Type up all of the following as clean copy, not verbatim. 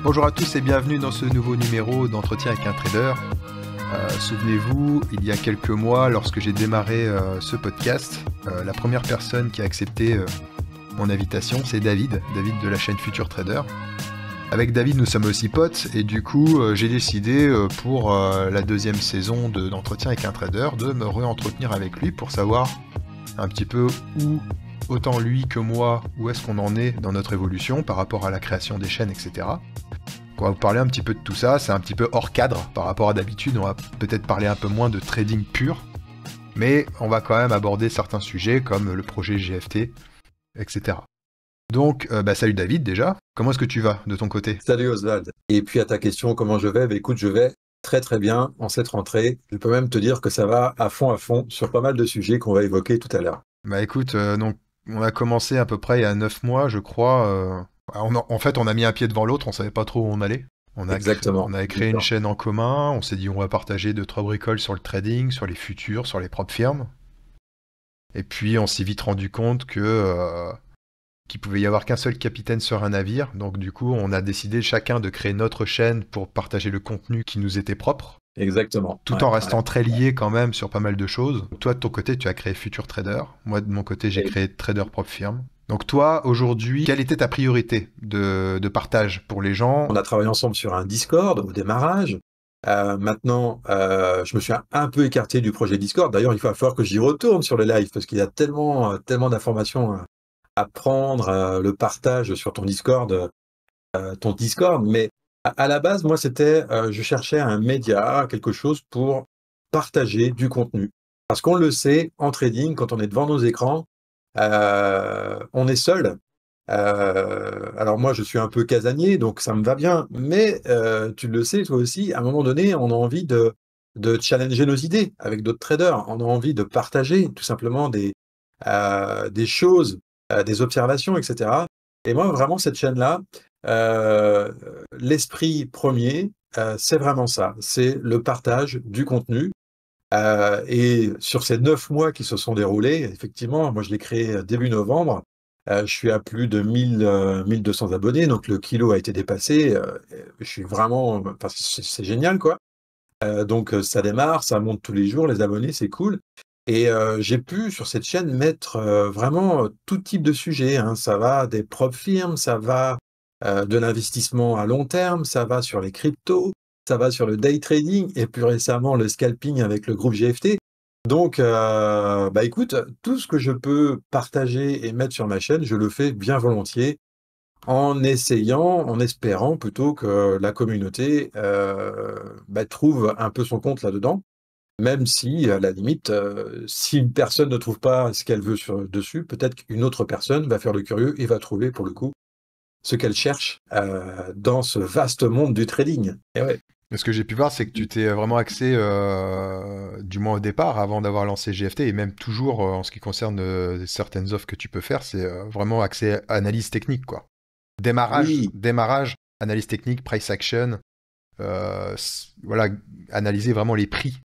Bonjour à tous et bienvenue dans ce nouveau numéro d'Entretien avec un trader. Souvenez-vous, il y a quelques mois, lorsque j'ai démarré ce podcast, la première personne qui a accepté mon invitation, c'est David de la chaîne Future Trader. Avec David, nous sommes aussi potes et du coup, j'ai décidé pour la deuxième saison d'Entretien avec un trader de me re-entretenir avec lui pour savoir un petit peu où, autant lui que moi, où est-ce qu'on en est dans notre évolution par rapport à la création des chaînes, etc. On va vous parler un petit peu de tout ça, c'est un petit peu hors cadre par rapport à d'habitude, on va peut-être parler un peu moins de trading pur, mais on va quand même aborder certains sujets comme le projet GFT, etc. Donc, salut David déjà, comment est-ce que tu vas de ton côté? Salut Oswald. Et puis à ta question, comment je vais? Écoute, je vais très très bien en cette rentrée. Je peux même te dire que ça va à fond sur pas mal de sujets qu'on va évoquer tout à l'heure. Bah écoute, donc on a commencé à peu près il y a 9 mois je crois, en fait on a mis un pied devant l'autre, on savait pas trop où on allait. On Exactement. avait créé une chaîne en commun, on s'est dit on va partager 2-3 bricoles sur le trading, sur les futurs, sur les propres firmes. Et puis on s'est vite rendu compte qu'il pouvait y avoir qu'un seul capitaine sur un navire. Donc du coup, on a décidé chacun de créer notre chaîne pour partager le contenu qui nous était propre, Exactement. tout en restant très liés quand même sur pas mal de choses. Toi, de ton côté, tu as créé Future Trader. Moi, de mon côté, j'ai Et créé Trader Propre Firme. Donc toi, aujourd'hui, quelle était ta priorité de partage pour les gens? on a travaillé ensemble sur un Discord au démarrage. Maintenant, je me suis un peu écarté du projet Discord. D'ailleurs, il va falloir que j'y retourne sur le live parce qu'il y a tellement d'informations à prendre, le partage sur ton Discord, mais à la base, moi, je cherchais un média, quelque chose pour partager du contenu. Parce qu'on le sait, en trading, quand on est devant nos écrans, on est seul. Alors moi, je suis un peu casanier, donc ça me va bien, mais tu le sais, toi aussi, à un moment donné, on a envie de challenger nos idées avec d'autres traders. On a envie de partager tout simplement des choses, des observations, etc. Et moi, vraiment, cette chaîne-là, euh, l'esprit premier, c'est vraiment ça. C'est le partage du contenu. Et sur ces 9 mois qui se sont déroulés, effectivement, moi je l'ai créé début novembre. Je suis à plus de 1200 abonnés, donc le kilo a été dépassé. Je suis vraiment, enfin, c'est génial, quoi. Donc ça démarre, ça monte tous les jours, les abonnés, c'est cool. Et j'ai pu sur cette chaîne mettre vraiment tout type de sujets, hein. Ça va des propres firmes, ça va de l'investissement à long terme, ça va sur les cryptos, ça va sur le day trading et plus récemment le scalping avec le groupe GFT. Donc, écoute, tout ce que je peux partager et mettre sur ma chaîne, je le fais bien volontiers en espérant plutôt que la communauté trouve un peu son compte là-dedans. Même si, à la limite, si une personne ne trouve pas ce qu'elle veut dessus, peut-être qu'une autre personne va faire le curieux et va trouver, pour le coup, ce qu'elle cherche dans ce vaste monde du trading. Et ouais. Ce que j'ai pu voir, c'est que tu t'es vraiment axé, du moins au départ, avant d'avoir lancé GFT, et même toujours en ce qui concerne certaines offres que tu peux faire, c'est vraiment axé analyse technique, quoi. Oui, Démarrage, analyse technique, price action, voilà, analyser vraiment les prix.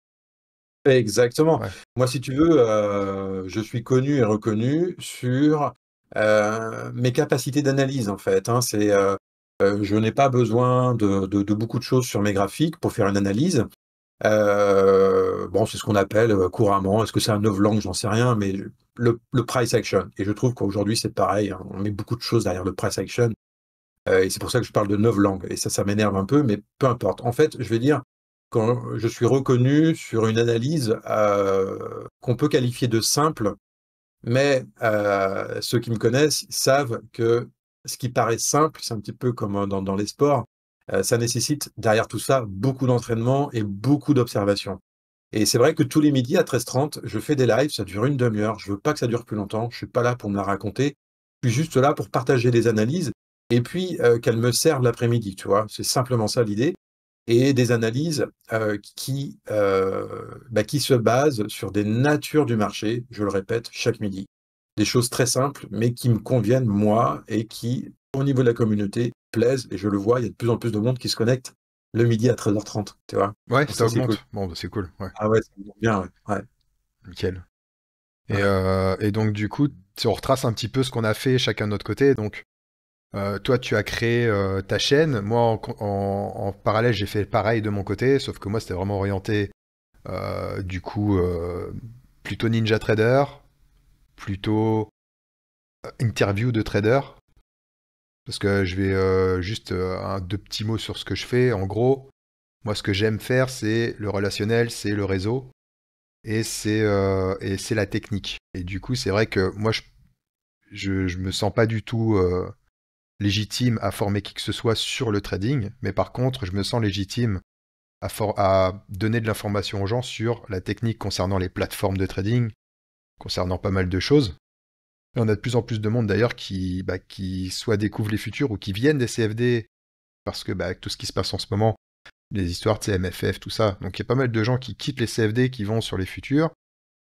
exactement. Ouais. Moi, si tu veux, je suis connu et reconnu sur mes capacités d'analyse, en fait, hein. Je n'ai pas besoin de beaucoup de choses sur mes graphiques pour faire une analyse. Bon, c'est ce qu'on appelle couramment, est-ce que c'est un novlangue, j'en sais rien, mais le price action. Et je trouve qu'aujourd'hui, c'est pareil, hein. On met beaucoup de choses derrière le price action. Et c'est pour ça que je parle de novlangue. Et ça m'énerve un peu, mais peu importe. En fait, je vais dire, quand je suis reconnu sur une analyse qu'on peut qualifier de simple, mais ceux qui me connaissent savent que ce qui paraît simple, c'est un petit peu comme dans les sports, ça nécessite derrière tout ça beaucoup d'entraînement et beaucoup d'observation. Et c'est vrai que tous les midis à 13h30, je fais des lives, ça dure une demi-heure. Je veux pas que ça dure plus longtemps. Je suis pas là pour me la raconter. Je suis juste là pour partager des analyses et puis qu'elles me servent l'après-midi, tu vois. C'est simplement ça l'idée. Et des analyses qui se basent sur des natures du marché, je le répète, chaque midi. Des choses très simples, mais qui me conviennent, moi, et qui, au niveau de la communauté, plaisent. Et je le vois, il y a de plus en plus de monde qui se connecte le midi à 13h30, tu vois. Ouais, Donc ça ça, c'est cool. augmente. Bon, bah, c'est cool, ouais, Ah ouais, ça me monte bien, ouais. Ouais, nickel. ouais. Et donc, du coup, si on retrace un petit peu ce qu'on a fait chacun de notre côté, donc, Toi, tu as créé ta chaîne. Moi, en parallèle, j'ai fait pareil de mon côté, sauf que moi, c'était vraiment orienté, du coup, plutôt Ninja Trader, plutôt interview de trader. Parce que je vais juste deux petits mots sur ce que je fais. En gros, moi, ce que j'aime faire, c'est le relationnel, c'est le réseau et c'est la technique. Et du coup, c'est vrai que moi, je me sens pas du tout légitime à former qui que ce soit sur le trading, mais par contre, je me sens légitime à donner de l'information aux gens sur la technique concernant les plateformes de trading, concernant pas mal de choses. Et on a de plus en plus de monde d'ailleurs qui soit découvrent les futurs ou qui viennent des CFD parce que avec tout ce qui se passe en ce moment, les histoires de CMFF, tout ça. Donc il y a pas mal de gens qui quittent les CFD, qui vont sur les futurs.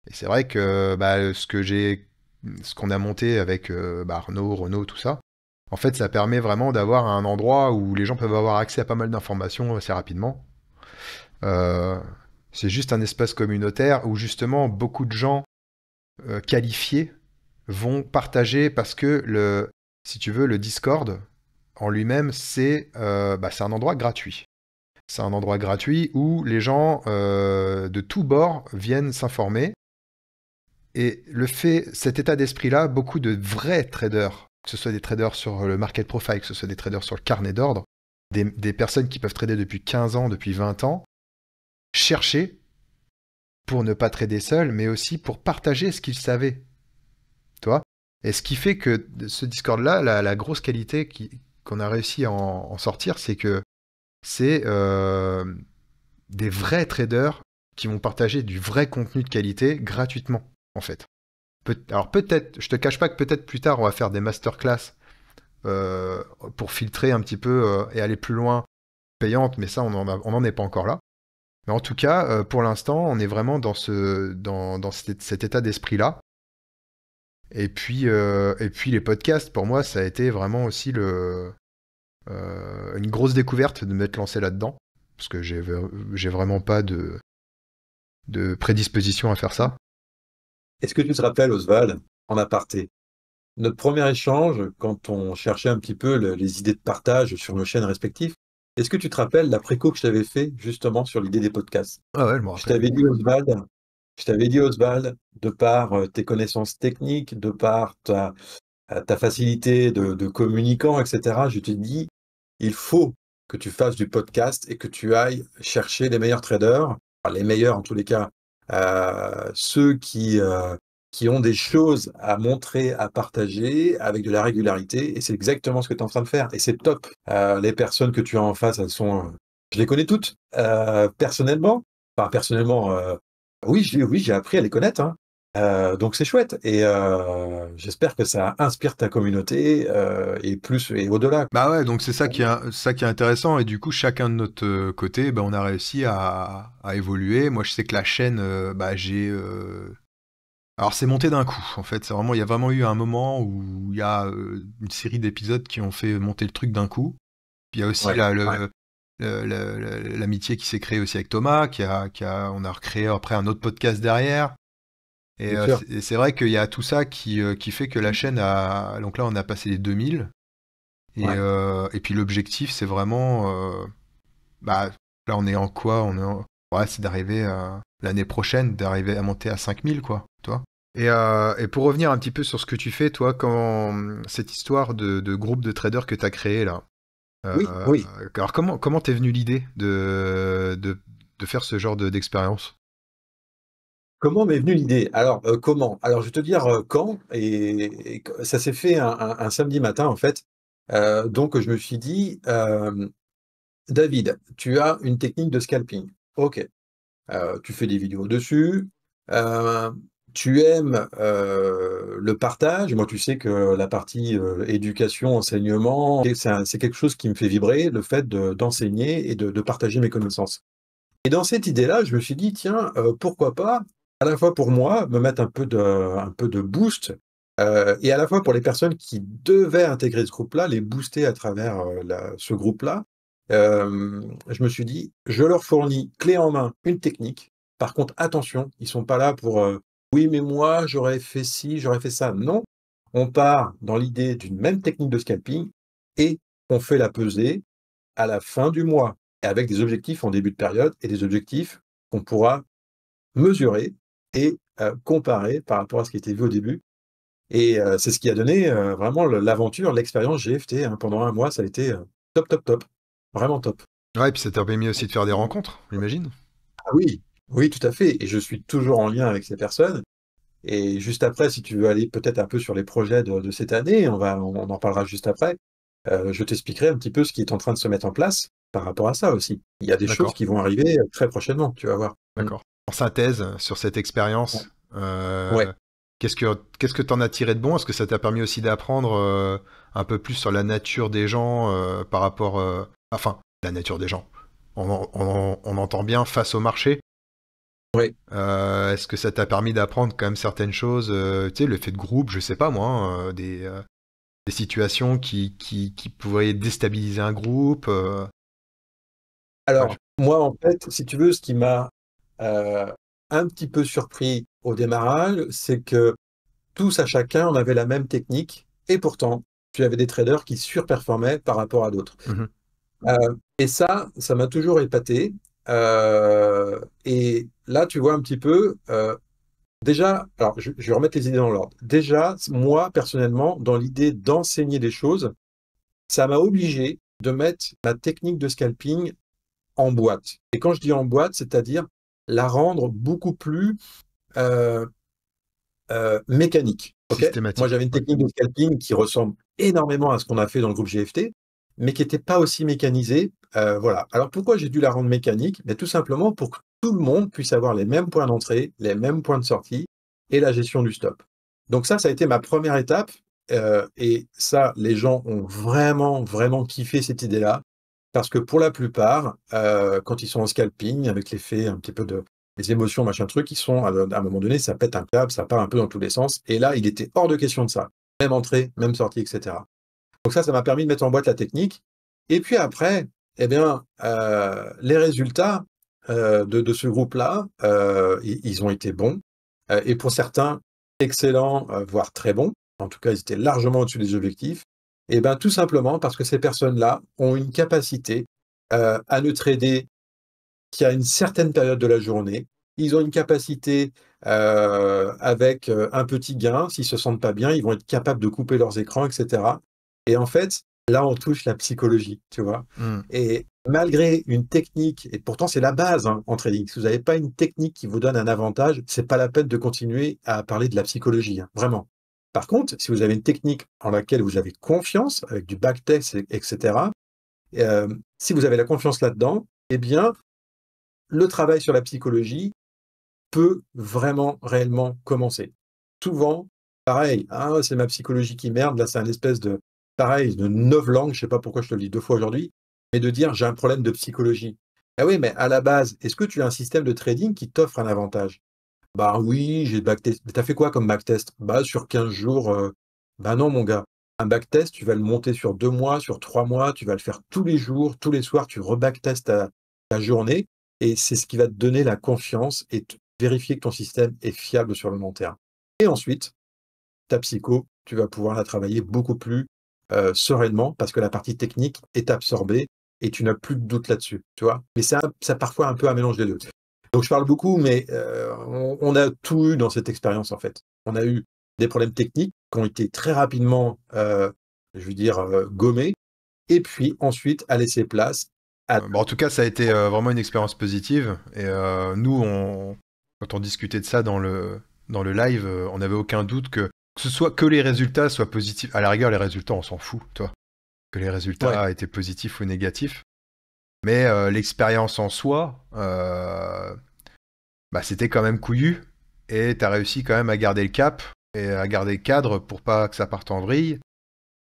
Et c'est vrai que ce qu'on a monté avec Arnaud, Renaud, tout ça, en fait, ça permet vraiment d'avoir un endroit où les gens peuvent avoir accès à pas mal d'informations assez rapidement. Euh, c'est juste un espace communautaire où justement beaucoup de gens qualifiés vont partager parce que si tu veux, le Discord en lui-même, c'est un endroit gratuit. C'est un endroit gratuit où les gens de tous bords viennent s'informer. Et cet état d'esprit-là, beaucoup de vrais traders, que ce soit des traders sur le market profile, que ce soit des traders sur le carnet d'ordre, des personnes qui peuvent trader depuis 15 ans, depuis 20 ans, chercher pour ne pas trader seul, mais aussi pour partager ce qu'ils savaient. Tu vois. Et ce qui fait que ce Discord-là, la grosse qualité qu'on a réussi à en sortir, c'est que c'est des vrais traders qui vont partager du vrai contenu de qualité gratuitement, en fait. Alors peut-être, je te cache pas que peut-être plus tard on va faire des masterclass pour filtrer un petit peu et aller plus loin, payantes, mais ça on en est pas encore là. Mais en tout cas, pour l'instant, on est vraiment dans cet état d'esprit-là. Et puis les podcasts, pour moi, ça a été vraiment aussi une grosse découverte de m'être lancé là-dedans, parce que j'ai vraiment pas de prédisposition à faire ça. Est-ce que tu te rappelles, Oswald, en aparté, notre premier échange, quand on cherchait un petit peu les idées de partage sur nos chaînes respectives, est-ce que tu te rappelles la préco que je t'avais fait justement sur l'idée des podcasts? Ah ouais, je me Je rappelle. t'avais dit, Oswald, je t'avais dit, Oswald, de par tes connaissances techniques, de par ta facilité de communicant, etc., je te dis, il faut que tu fasses du podcast et que tu ailles chercher les meilleurs traders, enfin, les meilleurs en tous les cas, ceux qui ont des choses à montrer, à partager avec de la régularité. Et c'est exactement ce que tu es en train de faire. Et c'est top. Les personnes que tu as en face, elles sont, je les connais toutes personnellement. Enfin, personnellement, oui, j'ai appris à les connaître, hein. Donc c'est chouette et j'espère que ça inspire ta communauté et plus et au-delà. Bah ouais, donc c'est ça qui est intéressant. Et du coup, chacun de notre côté, on a réussi à évoluer. Moi, je sais que la chaîne, alors c'est monté d'un coup, en fait. Il y a vraiment eu un moment où il y a une série d'épisodes qui ont fait monter le truc d'un coup. Puis il y a aussi Ouais, ouais, l'amitié qui s'est créée aussi avec Thomas, on a recréé après un autre podcast derrière. Et bien sûr. c'est vrai qu'il y a tout ça qui fait que la chaîne a... Donc là, on a passé les 2000. Ouais. Et puis l'objectif, c'est vraiment... là, on est en quoi? Ouais, c'est d'arriver l'année prochaine, d'arriver à monter à 5000, quoi. Toi. Et pour revenir un petit peu sur ce que tu fais, toi, cette histoire de groupe de traders que tu as créé là, Oui, oui. alors comment t'es venu l'idée de faire ce genre d'expérience? Comment m'est venue l'idée? Alors, comment? Alors, je vais te dire quand, ça s'est fait un samedi matin, en fait. Donc, je me suis dit, David, tu as une technique de scalping. Ok. Tu fais des vidéos dessus. Euh, Tu aimes le partage. Moi, tu sais que la partie éducation, enseignement, c'est quelque chose qui me fait vibrer, le fait d'enseigner et de partager mes connaissances. Et dans cette idée-là, je me suis dit, tiens, pourquoi pas, à la fois pour moi, me mettre un peu de boost, et à la fois pour les personnes qui devaient intégrer ce groupe-là, les booster à travers ce groupe-là. Je me suis dit, je leur fournis clé en main une technique. Par contre, attention, ils sont pas là pour oui, mais moi, j'aurais fait ci, j'aurais fait ça. Non, on part dans l'idée d'une même technique de scalping. et on fait la pesée à la fin du mois, et avec des objectifs en début de période et des objectifs qu'on pourra mesurer et comparer par rapport à ce qui était vu au début. Et c'est ce qui a donné vraiment l'aventure, l'expérience GFT. Hein. Pendant un mois, ça a été top, top, top. Vraiment top. Ouais, et puis ça t'a permis aussi de faire des rencontres, j'imagine. Ah oui, oui, tout à fait. Et je suis toujours en lien avec ces personnes. Et juste après, si tu veux aller peut-être un peu sur les projets de cette année, on en parlera juste après. Je t'expliquerai un petit peu ce qui est en train de se mettre en place par rapport à ça aussi. Il y a des choses D'accord, qui vont arriver très prochainement, tu vas voir. d'accord. En synthèse, sur cette Ouais. expérience, Ouais. qu'est-ce que t'en as tiré de bon? Est-ce que ça t'a permis aussi d'apprendre un peu plus sur la nature des gens par rapport... enfin, la nature des gens. On entend bien face au marché. Ouais. Est-ce que ça t'a permis d'apprendre quand même certaines choses, tu sais, le fait de groupe, je sais pas moi, hein, des situations qui pourraient déstabiliser un groupe. Ouais, Alors, moi, en fait, si tu veux, ce qui m'a euh, un petit peu surpris au démarrage, c'est que tous à chacun, on avait la même technique, et pourtant, tu avais des traders qui surperformaient par rapport à d'autres. mhm, Et ça m'a toujours épaté. Et là, tu vois un petit peu, déjà, alors je vais remettre les idées dans l'ordre. Déjà, moi, personnellement, dans l'idée d'enseigner des choses, ça m'a obligé de mettre ma technique de scalping en boîte. Et quand je dis en boîte, c'est-à-dire la rendre beaucoup plus euh, mécanique. Ok. Moi, systématique. j'avais une Ouais. technique de scalping qui ressemble énormément à ce qu'on a fait dans le groupe GFT, mais qui n'était pas aussi mécanisée. Voilà. Alors pourquoi j'ai dû la rendre mécanique? Mais tout simplement pour que tout le monde puisse avoir les mêmes points d'entrée, les mêmes points de sortie et la gestion du stop. Donc ça a été ma première étape. Et ça, les gens ont vraiment, vraiment kiffé cette idée-là. Parce que pour la plupart, quand ils sont en scalping, avec l'effet un petit peu de les émotions, machin truc, ils sont à un moment donné, ça pète un câble, ça part un peu dans tous les sens. Et là, il était hors de question de ça. Même entrée, même sortie, etc. Donc ça m'a permis de mettre en boîte la technique. Et puis après, eh bien, les résultats de ce groupe-là, ils ont été bons. Et pour certains, excellents, voire très bons. En tout cas, ils étaient largement au-dessus des objectifs. Et bien, tout simplement parce que ces personnes-là ont une capacité à ne trader qu'à une certaine période de la journée. Ils ont une capacité avec un petit gain. S'ils se sentent pas bien, ils vont être capables de couper leurs écrans, etc. Et en fait, là, on touche la psychologie, tu vois. Mm. Et malgré une technique, et pourtant c'est la base hein, en trading, si vous n'avez pas une technique qui vous donne un avantage, c'est pas la peine de continuer à parler de la psychologie, hein, vraiment. Par contre, si vous avez une technique en laquelle vous avez confiance, avec du backtest, etc., euh, si vous avez la confiance là-dedans, eh bien, le travail sur la psychologie peut vraiment, réellement commencer. Souvent, pareil, ah, c'est ma psychologie qui merde, là c'est un espèce de, pareil, de novlangue, je sais pas pourquoi je te le dis deux fois aujourd'hui, mais de dire j'ai un problème de psychologie. Ah oui, mais à la base, est-ce que tu as un système de trading qui t'offre un avantage? Bah oui, j'ai backtest. Mais t'as fait quoi comme backtest? Bah sur 15 jours, bah non mon gars. Un backtest, tu vas le monter sur 2 mois, sur 3 mois, tu vas le faire tous les jours, tous les soirs, tu rebacktestes ta journée, et c'est ce qui va te donner la confiance et vérifier que ton système est fiable sur le long terme. Et ensuite, ta psycho, tu vas pouvoir la travailler beaucoup plus sereinement parce que la partie technique est absorbée et tu n'as plus de doute là-dessus, tu vois. Mais ça parfois un peu un mélange des deux. Donc je parle beaucoup, mais on a tout eu dans cette expérience en fait. On a eu des problèmes techniques qui ont été très rapidement, je veux dire, gommés, et puis ensuite à laisser place à... Bon, en tout cas, ça a été vraiment une expérience positive. Et nous, quand on discutait de ça dans le live, on n'avait aucun doute que ce soit que les résultats soient positifs. À la rigueur, les résultats, on s'en fout, toi. Que les Ouais, résultats étaient positifs ou négatifs. Mais l'expérience en soi, bah, c'était quand même couillu. Et t'as réussi quand même à garder le cap et à garder le cadre pour pas que ça parte en vrille.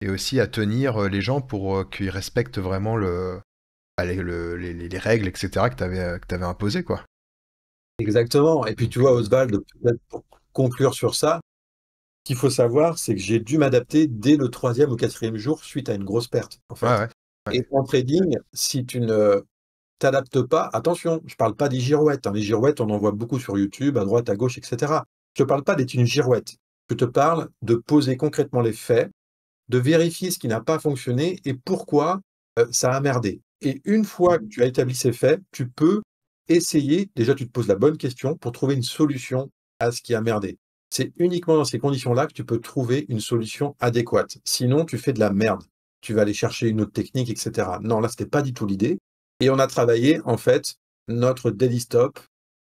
Et aussi à tenir les gens pour qu'ils respectent vraiment bah, les règles, etc. que t'avais imposées, quoi. exactement. Et puis tu vois, Oswald, peut-être pour conclure sur ça, ce qu'il faut savoir, c'est que j'ai dû m'adapter dès le troisième ou quatrième jour suite à une grosse perte, en Ouais, fait. ouais. Ouais. Et en trading, si tu ne t'adaptes pas, attention, je parle pas des girouettes, hein. Les girouettes, on en voit beaucoup sur YouTube, à droite, à gauche, etc. Je te parle pas d'être une girouette. Je te parle de poser concrètement les faits de vérifier ce qui n'a pas fonctionné et pourquoi ça a merdé. Et une fois que tu as établi ces faits, tu peux essayer, déjà tu te poses la bonne question pour trouver une solution à ce qui a merdé. C'est uniquement dans ces conditions-là que tu peux trouver une solution adéquate. Sinon, tu fais de la merde. Tu vas aller chercher une autre technique, etc. Non, là, c'était pas du tout l'idée. Et on a travaillé, en fait, notre daily stop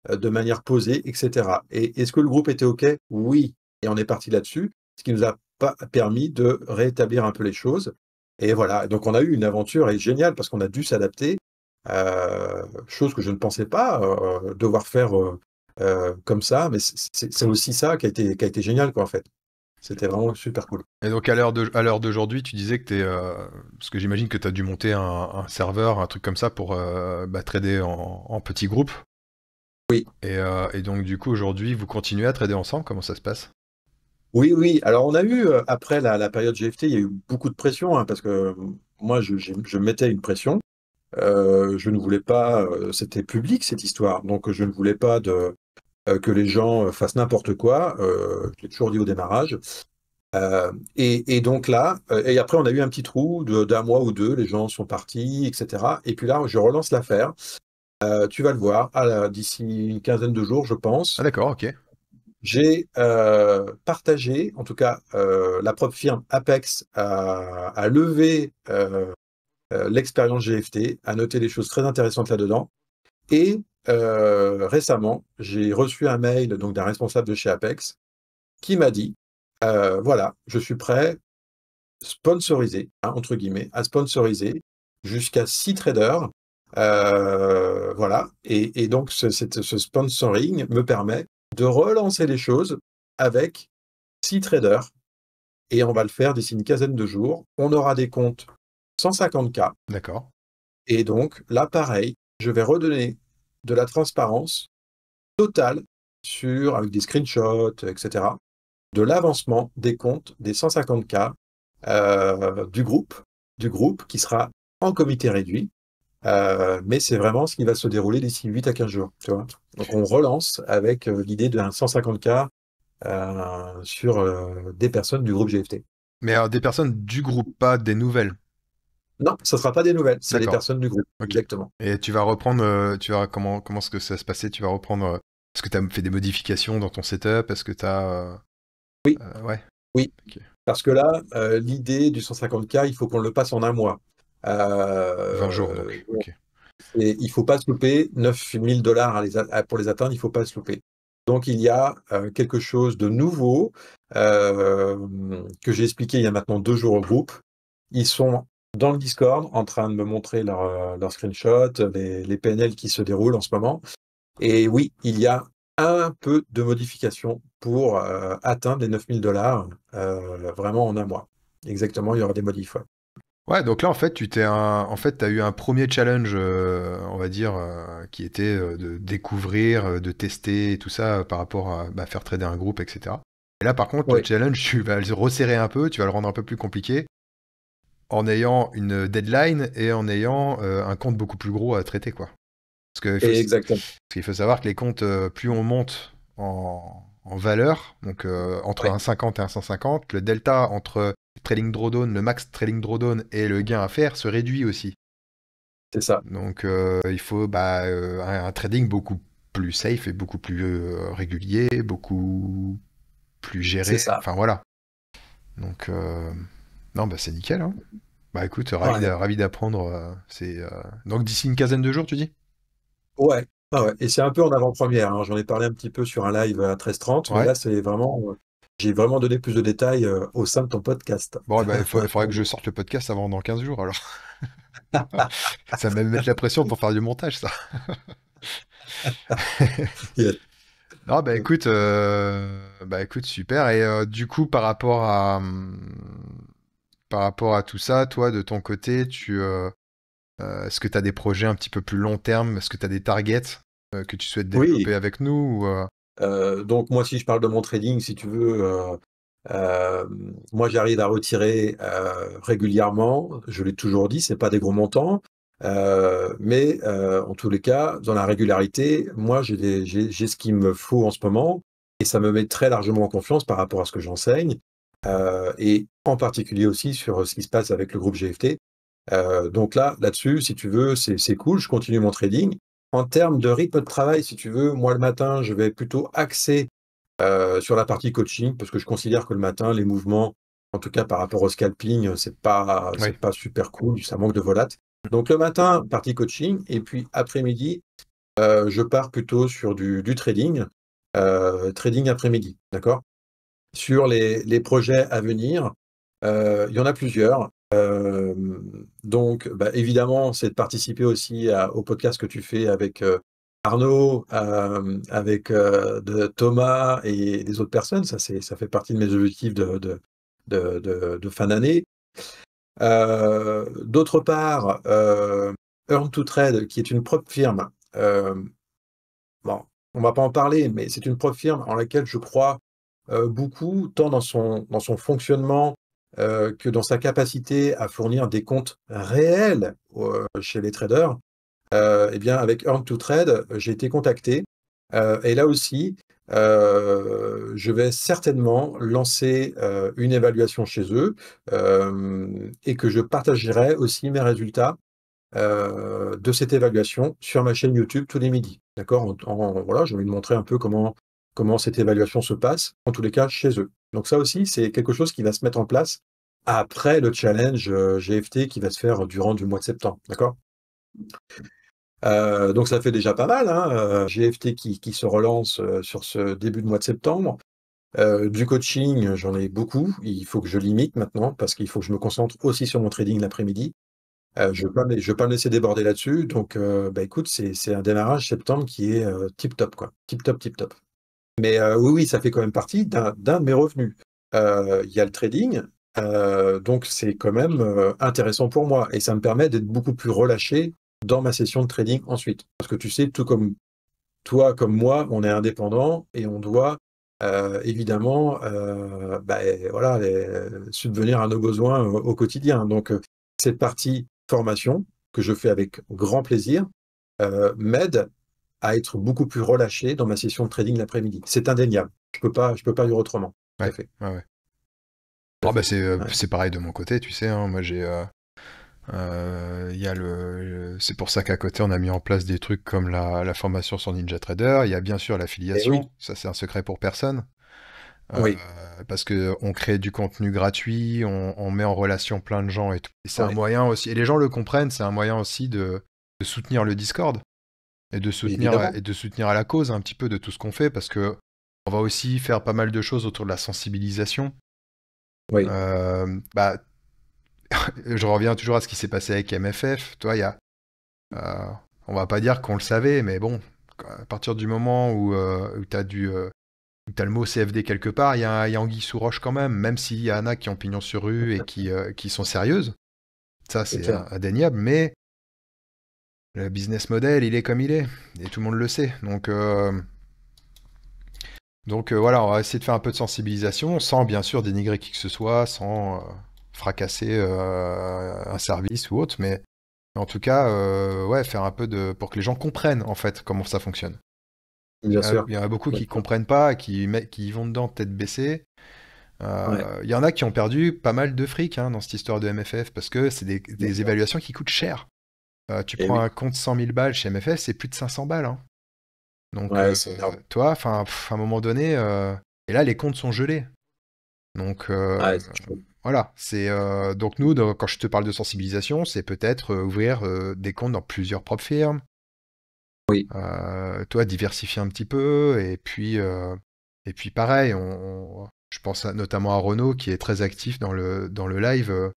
de manière posée, etc. Et est-ce que le groupe était OK? Oui. Et on est parti là-dessus, ce qui nous a pas permis de rétablir un peu les choses. Et voilà. Donc, on a eu une aventure et géniale parce qu'on a dû s'adapter, chose que je ne pensais pas devoir faire comme ça. Mais c'est aussi ça qui a été génial, quoi, en fait. C'était vraiment super cool. Et donc à l'heure d'aujourd'hui, tu disais que parce que j'imagine que tu as dû monter un serveur, un truc comme ça pour trader en petits groupes. Oui. Et donc du coup aujourd'hui, vous continuez à trader ensemble, comment ça se passe? Oui, oui. Alors, on a eu, après la période GFT, il y a eu beaucoup de pression, hein, parce que moi, je mettais une pression. Je ne voulais pas, c'était public cette histoire, donc je ne voulais pas que les gens fassent n'importe quoi. Je l'ai toujours dit au démarrage. Et donc là, et après, on a eu un petit trou d'un mois ou deux, les gens sont partis, etc. Et puis là, je relance l'affaire. Tu vas le voir, d'ici une quinzaine de jours, je Ah pense. d'accord, ok. J'ai partagé, en tout cas, la propre firme Apex a levé l'expérience GFT, a noté des choses très intéressantes là-dedans. Et récemment, j'ai reçu un mail donc d'un responsable de chez Apex qui m'a dit, voilà, je suis prêt, sponsorisé, hein, entre guillemets, à sponsoriser jusqu'à 6 traders. Voilà. Et donc, ce sponsoring me permet de relancer les choses avec 6 traders. Et on va le faire d'ici une quinzaine de jours. On aura des comptes 150K. D'accord. Et donc, là, pareil, je vais redonner de la transparence totale avec des screenshots, etc., de l'avancement des comptes des 150K du groupe qui sera en comité réduit. Mais c'est vraiment ce qui va se dérouler d'ici 8 à 15 jours. Tu vois. Donc on relance avec l'idée d'un 150K sur des personnes du groupe GFT. Mais des personnes du groupe, pas des nouvelles. Non, ce ne sera pas des nouvelles, c'est les D'accord. personnes du groupe. Ok. Exactement. Et tu vas reprendre, tu vas comment est-ce que ça se passait? Tu vas reprendre, est-ce que tu as fait des modifications dans ton setup? Est-ce que tu as Oui, ouais. oui. Ok. Parce que là, l'idée du 150K, il faut qu'on le passe en un mois. 20 jours donc. Ok. Et il ne faut pas se louper, 9 000 dollars pour les atteindre, il ne faut pas se louper. Donc il y a quelque chose de nouveau que j'ai expliqué il y a maintenant 2 jours au groupe. Ils sont dans le Discord en train de me montrer leurs screenshots, les PNL qui se déroulent en ce moment. Et oui, il y a un peu de modification pour atteindre les 9 000 dollars vraiment en un mois. Exactement, il y aura des modifs. Ouais. Ouais, donc là, en fait, t'as eu un premier challenge, on va dire, qui était de découvrir, de tester et tout ça par rapport à faire trader un groupe, etc. Et là, par contre, le Oui, challenge, tu vas le resserrer un peu, tu vas le rendre un peu plus compliqué en ayant une deadline et en ayant un compte beaucoup plus gros à traiter, quoi. exactement. Parce qu'il faut savoir que les comptes, plus on monte en valeur, donc entre Ouais, un 50 et un 150, le delta entre trading drawdown, le max trading drawdown et le gain à faire se réduit aussi. c'est ça. Donc il faut un trading beaucoup plus safe et beaucoup plus régulier, beaucoup plus C'est géré. ça. Enfin voilà. Donc non, bah c'est nickel, hein. Bah écoute, Ouais. ravi d'apprendre. Donc d'ici une quinzaine de jours, tu dis? Ouais. Ah ouais. Et c'est un peu en avant-première, hein. J'en ai parlé un petit peu sur un live à 13h30, mais Ouais. là, c'est vraiment. J'ai vraiment donné plus de détails au sein de ton podcast. Bon, bah, il faudrait que je sorte le podcast avant dans 15 jours, alors. Ça va me mettre la pression pour faire du montage, ça. Yes. Non, bah écoute, super. Et du coup, par rapport à tout ça, toi, de ton côté, est-ce que tu as des projets un petit peu plus long terme? Est-ce que tu as des targets que tu souhaites Oui. développer avec nous Donc moi, si je parle de mon trading, si tu veux, euh, moi j'arrive à retirer régulièrement. Je l'ai toujours dit, c'est pas des gros montants, mais en tous les cas, dans la régularité, moi j'ai ce qu'il me faut en ce moment, et ça me met très largement en confiance par rapport à ce que j'enseigne. et en particulier aussi sur ce qui se passe avec le groupe GFT. Donc là-dessus, si tu veux, c'est cool, je continue mon trading. En termes de rythme de travail, si tu veux, moi le matin, je vais plutôt axer sur la partie coaching, parce que je considère que le matin, les mouvements, en tout cas par rapport au scalping, Oui. c'est pas super cool, ça manque de volate. Donc le matin, partie coaching, et puis après-midi, je pars plutôt sur du trading, trading après-midi, d'accord? Sur les projets à venir, il y en a plusieurs. Donc, bah, évidemment, c'est de participer aussi au podcast que tu fais avec Arnaud, avec Thomas et des autres personnes. Ça fait partie de mes objectifs de fin d'année. D'autre part, Earn to Trade, qui est une propre firme. Bon, on va pas en parler, mais c'est une propre firme en laquelle je crois beaucoup, tant dans son fonctionnement que dans sa capacité à fournir des comptes réels chez les traders. Eh bien, avec Earn to Trade, j'ai été contacté. Et là aussi, je vais certainement lancer une évaluation chez eux et que je partagerai aussi mes résultats de cette évaluation sur ma chaîne YouTube tous les midis. D'accord? Voilà, j'ai envie de montrer un peu comment cette évaluation se passe, en tous les cas chez eux. Donc ça aussi, c'est quelque chose qui va se mettre en place après le challenge GFT qui va se faire durant du mois de septembre. D'accord? Donc ça fait déjà pas mal, hein, GFT qui se relance sur ce début de mois de septembre. Du coaching, j'en ai beaucoup. Il faut que je limite maintenant parce qu'il faut que je me concentre aussi sur mon trading l'après-midi. Je veux pas me laisser déborder là-dessus. Donc, bah, écoute, c'est un démarrage septembre qui est tip top, quoi. Tip top, tip top. Mais oui, oui, ça fait quand même partie d'un de mes revenus. Il y a le trading, donc c'est quand même intéressant pour moi et ça me permet d'être beaucoup plus relâché dans ma session de trading ensuite. Parce que tu sais, tout comme toi, comme moi, on est indépendant et on doit évidemment bah, voilà, subvenir à nos besoins au quotidien. Donc, cette partie formation que je fais avec grand plaisir m'aide à être beaucoup plus relâché dans ma session de trading l'après-midi. C'est indéniable. Je peux pas dire autrement. Tout à Ouais, fait. ouais, ouais. Tout Oh, à bah, fait. Ouais. c'est pareil de mon côté, tu sais, hein. Moi, il y a c'est pour ça qu'à côté, on a mis en place des trucs comme la formation sur Ninja Trader. Il y a bien sûr Et oui, l'affiliation. Ça, c'est un secret pour personne. Euh, oui, parce que on crée du contenu gratuit, on met en relation plein de gens et tout. Et c'est un ouais, moyen aussi, et les gens le comprennent, c'est un moyen aussi de soutenir le Discord évidemment. et de soutenir à la cause un petit peu de tout ce qu'on fait, parce que on va aussi faire pas mal de choses autour de la sensibilisation. Oui, Bah, je reviens toujours à ce qui s'est passé avec MFF. Toi, euh, on va pas dire qu'on le savait, mais bon, à partir du moment où t'as le mot CFD quelque part, il y a anguille sous roche quand même s'il y en a qui ont pignon sur rue et qui sont sérieuses. Ça, c'est c'est clair. indéniable, mais le business model, il est comme il est, et tout le monde le sait. Donc voilà, on va essayer de faire un peu de sensibilisation, sans bien sûr dénigrer qui que ce soit, sans fracasser un service ou autre, mais en tout cas, ouais, faire un peu pour que les gens comprennent en fait comment ça fonctionne. Bien sûr. Il y en a beaucoup Bien qui sûr. comprennent pas, qui y vont dedans tête baissée. Ouais, Il y en a qui ont perdu pas mal de fric hein, dans cette histoire de MFF parce que c'est bien des sûr. évaluations qui coûtent cher. Tu Et prends oui. un compte 100 000 balles chez MFF, c'est plus de 500 balles, hein. Donc, Ouais, c'est énorme. toi, enfin, à un moment donné, et là, les comptes sont gelés. Donc, Ouais, c'est chaud. voilà. Donc nous, quand je te parle de sensibilisation, c'est peut-être ouvrir des comptes dans plusieurs propres firmes. Oui, Toi, diversifier un petit peu, et puis pareil, je pense notamment à Renaud qui est très actif dans le live,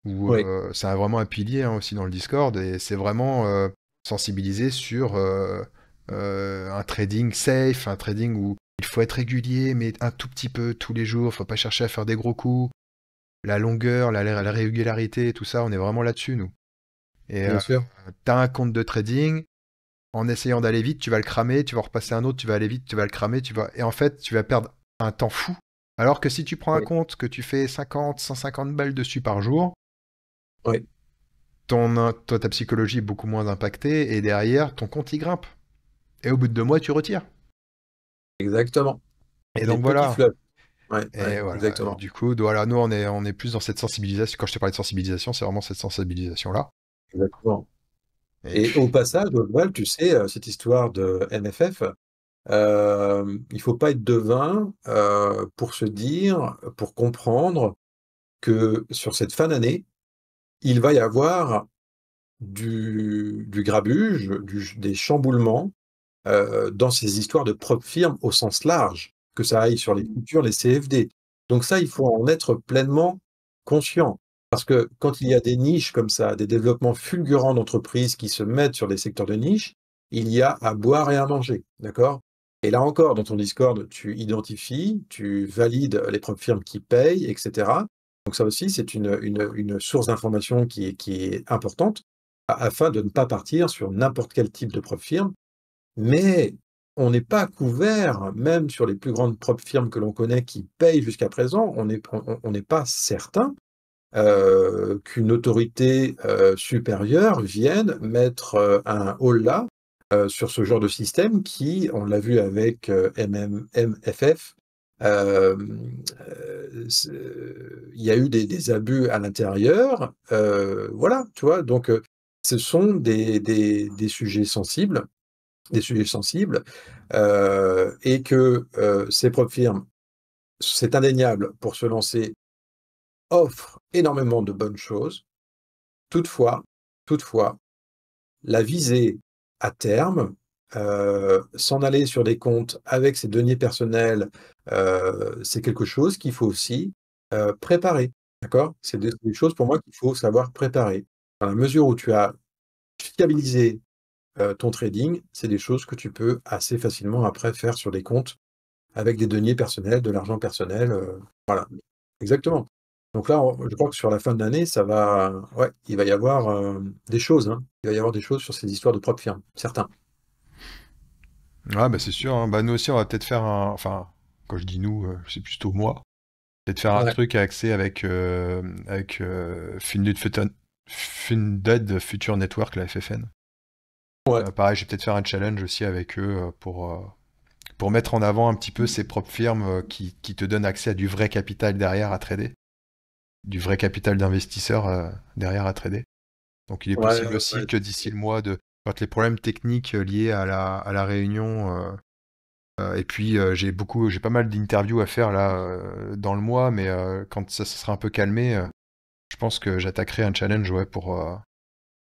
où oui, c'est vraiment un pilier hein, aussi dans le Discord, et c'est vraiment sensibiliser sur un trading safe, un trading où il faut être régulier, mais un tout petit peu tous les jours, faut pas chercher à faire des gros coups, la longueur, la régularité, tout ça, on est vraiment là-dessus, nous. Et bien sûr. t'as un compte de trading, en essayant d'aller vite, tu vas le cramer, tu vas repasser un autre, tu vas aller vite, tu vas le cramer, et en fait, tu vas perdre un temps fou. Alors que si tu prends un Oui, compte, que tu fais 50, 150 balles dessus par jour, oui, toi, ta psychologie est beaucoup moins impactée, et derrière, ton compte, il grimpe. Et au bout de 2 mois, tu retires. exactement. Et Les donc petits voilà. fleuves. Ouais, Et ouais, voilà. Et exactement. du coup, voilà, nous, on est plus dans cette sensibilisation. Quand je te parlais de sensibilisation, c'est vraiment cette sensibilisation-là. Exactement. Et Et au puis, passage, Oswald, tu sais, cette histoire de MFF, il faut pas être devin pour se dire, pour comprendre que sur cette fin d'année, il va y avoir du grabuge, des chamboulements dans ces histoires de propre firme au sens large, que ça aille sur les cultures, les CFD. Donc ça, il faut en être pleinement conscient. Parce que quand il y a des niches comme ça, des développements fulgurants d'entreprises qui se mettent sur des secteurs de niche, il y a à boire et à manger, d'accord? Et là encore, dans ton Discord, tu identifies, tu valides les propres firmes qui payent, etc. Donc ça aussi, c'est une source d'information qui est importante afin de ne pas partir sur n'importe quel type de propre firme, mais on n'est pas couvert, même sur les plus grandes propres firmes que l'on connaît qui payent jusqu'à présent, on n'est pas certain qu'une autorité supérieure vienne mettre un holà sur ce genre de système qui, on l'a vu avec MFF, euh, il y a eu des abus à l'intérieur, voilà, tu vois, donc ce sont des sujets sensibles, et que ces propres firmes, c'est indéniable pour se lancer, offrent énormément de bonnes choses. Toutefois, toutefois, la visée à terme, s'en aller sur des comptes avec ses deniers personnels, c'est quelque chose qu'il faut aussi préparer. D'accord? C'est des choses pour moi qu'il faut savoir préparer. Dans la mesure où tu as fiabilisé ton trading, c'est des choses que tu peux assez facilement après faire sur des comptes avec des deniers personnels, de l'argent personnel, voilà, exactement. Donc là, je crois que sur la fin de l'année, ça va, ouais, il va y avoir des choses, hein. Il va y avoir des choses sur ces histoires de propre firme, certains. ouais, bah, c'est sûr, hein. Bah, nous aussi, on va peut-être faire un. Enfin, quand je dis nous, c'est plutôt moi. Peut-être faire un Ouais, truc axé avec Funded Future Network, la FFN. ouais, Pareil, je vais peut-être faire un challenge aussi avec eux pour mettre en avant un petit peu ces propres firmes qui te donnent accès à du vrai capital derrière à trader, du vrai capital d'investisseurs derrière à trader. Donc il est ouais, possible aussi ouais, que d'ici le mois de quand les problèmes techniques liés à la réunion et puis j'ai pas mal d'interviews à faire là dans le mois, mais quand ça se sera un peu calmé, je pense que j'attaquerai un challenge ouais pour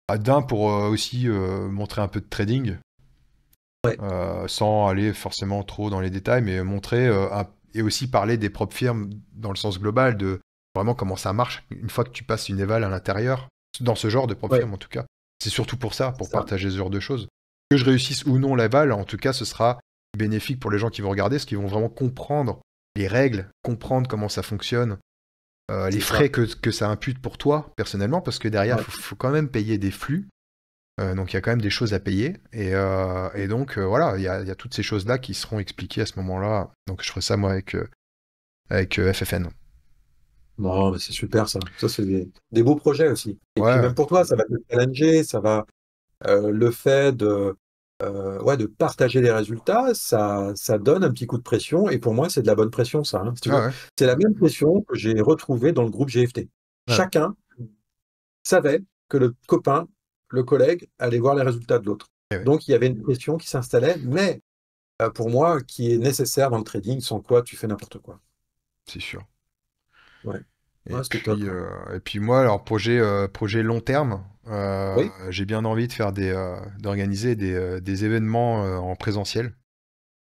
aussi montrer un peu de trading ouais, sans aller forcément trop dans les détails, mais montrer et aussi parler des propres firmes dans le sens global de vraiment comment ça marche une fois que tu passes une éval à l'intérieur, dans ce genre de propres ouais, firmes en tout cas. C'est surtout pour ça, c'est pour ça. partager ce genre de choses. Que je réussisse ou non l'éval, en tout cas, ce sera bénéfique pour les gens qui vont regarder, parce qu'ils vont vraiment comprendre les règles, comprendre comment ça fonctionne, les C'est ça. frais que ça impute pour toi personnellement, parce que derrière, Ouais. faut quand même payer des flux. Donc il y a quand même des choses à payer. Et donc voilà, il y a toutes ces choses-là qui seront expliquées à ce moment-là. Donc je ferai ça moi avec FFN. Non, mais c'est super ça. Ça, c'est des beaux projets aussi. Et puis Ouais, même pour toi, ça va te challenger, ça va le fait de ouais, de partager les résultats, ça donne un petit coup de pression. Et pour moi, c'est de la bonne pression, ça, hein, si tu ah veux. ouais, C'est la même pression que j'ai retrouvée dans le groupe GFT. ouais, Chacun savait que le copain, le collègue, allait voir les résultats de l'autre. eh ouais, Donc, il y avait une pression qui s'installait, mais pour moi, qui est nécessaire dans le trading, sans quoi tu fais n'importe quoi. c'est sûr. Ouais, ouais, c'était top. Et puis moi, alors projet long terme, Oui, j'ai bien envie de faire d'organiser des événements en présentiel.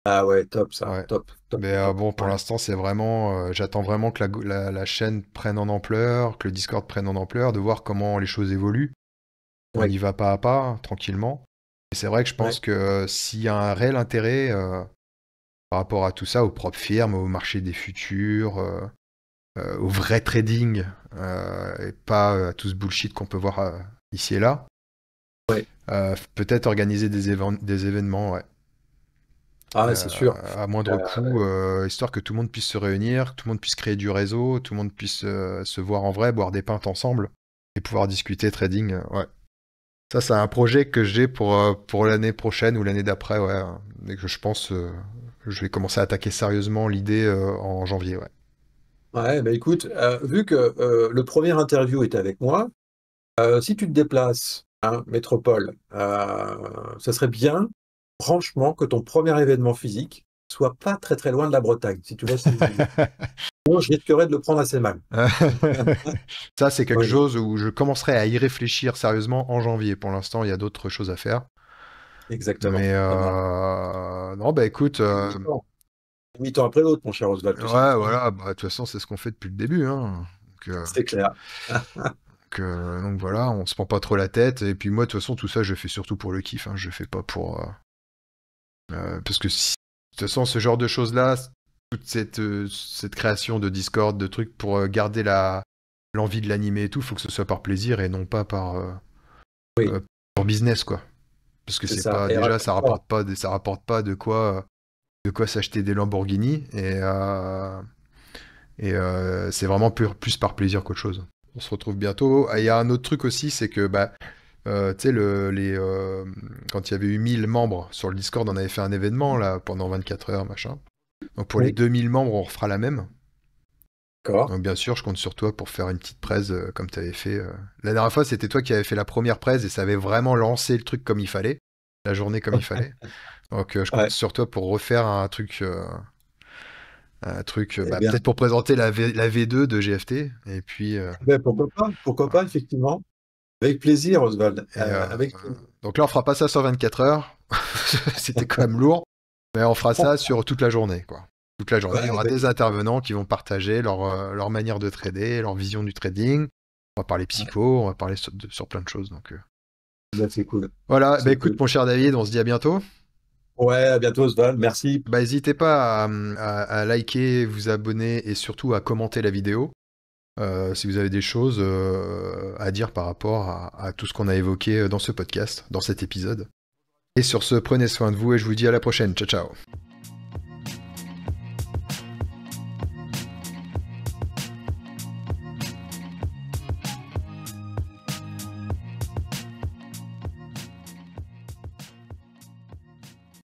ah ouais, top ça, Ouais. top, top, Mais top. bon, pour Ouais, l'instant, c'est vraiment, j'attends vraiment que la chaîne prenne en ampleur, que le Discord prenne en ampleur, de voir comment les choses évoluent. On ouais, y va pas à pas, tranquillement. Et c'est vrai que je ouais, pense que s'il y a un réel intérêt par rapport à tout ça, aux propres firmes, au marché des futurs, au vrai trading, et pas à tout ce bullshit qu'on peut voir ici et là, ouais. peut-être organiser des événements, ouais. Ah, c'est sûr. À moindre coût, histoire que tout le monde puisse se réunir, que tout le monde puisse créer du réseau, tout le monde puisse se voir en vrai, boire des pintes ensemble et pouvoir discuter trading. Ouais. Ça, c'est un projet que j'ai pour l'année prochaine ou l'année d'après, ouais. Et que je pense, je vais commencer à attaquer sérieusement l'idée en janvier, ouais. Ouais, bah écoute, vu que le premier interview était avec moi, si tu te déplaces, hein, métropole, ça serait bien, franchement, que ton premier événement physique soit pas très très loin de la Bretagne, si tu vois ce que je veux dire. Sinon, je risquerais de le prendre assez mal. Ça, c'est quelque Oui, chose où je commencerai à y réfléchir sérieusement en janvier. Pour l'instant, il y a d'autres choses à faire. exactement. Mais Pas mal. non, bah écoute, C'est mi-temps. Mi-temps après l'autre, mon cher Oswald, tu sais ouais, bien. voilà, bah, de toute façon, c'est ce qu'on fait depuis le début, hein. C'est clair. Donc voilà, on se prend pas trop la tête. Et puis moi, de toute façon, tout ça, je fais surtout pour le kiff, hein. Je fais pas pour. Parce que de toute façon, ce genre de choses-là, toute cette création de Discord, de trucs pour garder l'envie de l'animer et tout, faut que ce soit par plaisir et non pas Oui, euh, par business, quoi. Parce que c'est c'est ça. pas Et déjà rassure-toi. ça rapporte pas de quoi s'acheter des Lamborghini et c'est vraiment plus par plaisir qu'autre chose. On se retrouve bientôt. Ah, il y a un autre truc aussi, c'est que bah tu sais quand il y avait eu 1000 membres sur le Discord, on avait fait un événement là pendant 24 heures machin. Donc pour les Oui, 2000 membres, on refera la même. d'accord. Donc bien sûr, je compte sur toi pour faire une petite presse comme tu avais fait. La dernière fois, c'était toi qui avais fait la première presse et ça avait vraiment lancé le truc comme il fallait, la journée comme il fallait. Donc je compte Ouais. sur toi pour refaire Eh bah, bien, peut-être pour présenter la V2 de GFT. Et puis, ben, pourquoi pas? Pourquoi pas, voilà. effectivement. Avec plaisir, Oswald. Et, Avec plaisir. donc là, on fera pas ça sur 24 heures. C'était quand même lourd. Mais on fera ça sur toute la journée, quoi. Toute la journée, il y Ouais, aura ben, des intervenants qui vont partager leur manière de trader, leur vision du trading. On va parler psycho, on va parler sur plein de choses. Donc, ben, c'est cool. voilà, bah C'est écoute, cool. mon cher David, on se dit à bientôt. Ouais, à bientôt, Oswald. Merci. Bah, n'hésitez pas à liker, vous abonner et surtout à commenter la vidéo. Si vous avez des choses à dire par rapport à tout ce qu'on a évoqué dans ce podcast, dans cet épisode. Et sur ce, prenez soin de vous et je vous dis à la prochaine. Ciao, ciao.